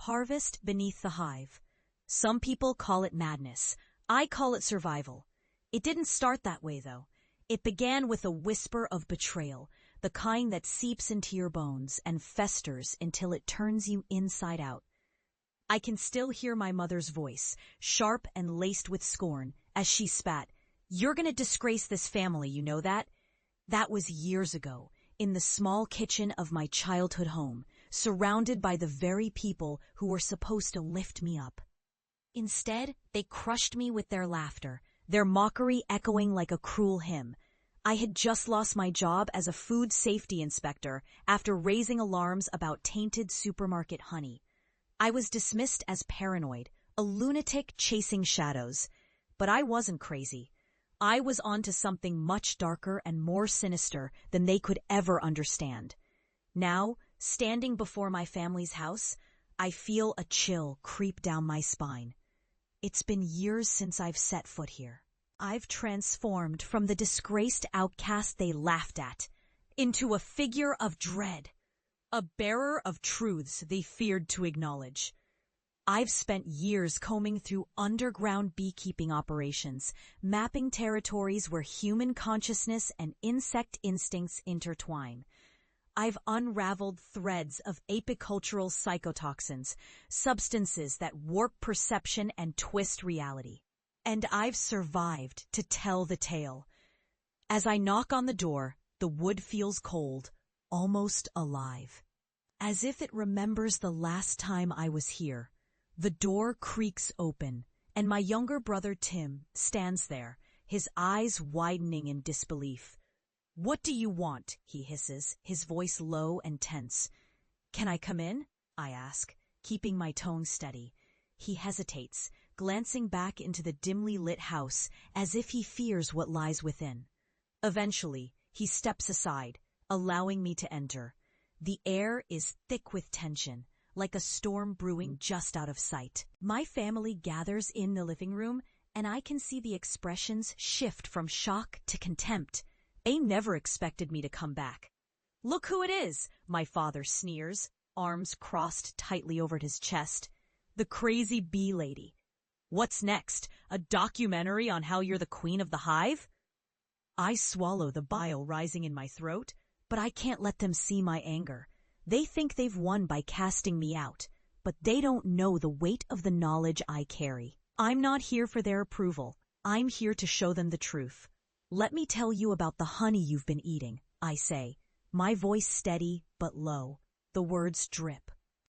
harvest beneath the hive. Some people call it madness. I call it survival. It didn't start that way, though. It began with a whisper of betrayal, the kind that seeps into your bones and festers until it turns you inside out. I can still hear my mother's voice, sharp and laced with scorn, as she spat, "You're gonna disgrace this family, you know that?" That was years ago, in the small kitchen of my childhood home, surrounded by the very people who were supposed to lift me up. Instead, they crushed me with their laughter, their mockery echoing like a cruel hymn. I had just lost my job as a food safety inspector after raising alarms about tainted supermarket honey. I was dismissed as paranoid, a lunatic chasing shadows. But I wasn't crazy. I was onto something much darker and more sinister than they could ever understand. Now, standing before my family's house, I feel a chill creep down my spine. It's been years since I've set foot here. I've transformed from the disgraced outcast they laughed at into a figure of dread, a bearer of truths they feared to acknowledge. I've spent years combing through underground beekeeping operations, mapping territories where human consciousness and insect instincts intertwine. I've unraveled threads of apicultural psychotoxins, substances that warp perception and twist reality. And I've survived to tell the tale. As I knock on the door, the wood feels cold, almost alive. As if it remembers the last time I was here. The door creaks open, and my younger brother Tim stands there, his eyes widening in disbelief. "What do you want?" he hisses, his voice low and tense. "Can I come in?" I ask, keeping my tone steady. He hesitates, glancing back into the dimly lit house as if he fears what lies within. Eventually, he steps aside, allowing me to enter. The air is thick with tension, like a storm brewing just out of sight. My family gathers in the living room, and I can see the expressions shift from shock to contempt. They never expected me to come back. "Look who it is," my father sneers, arms crossed tightly over his chest. "The crazy bee lady. What's next? A documentary on how you're the queen of the hive?" I swallow the bile rising in my throat, but I can't let them see my anger. They think they've won by casting me out, but they don't know the weight of the knowledge I carry. I'm not here for their approval. I'm here to show them the truth. "Let me tell you about the honey you've been eating," I say, my voice steady but low. The words drip.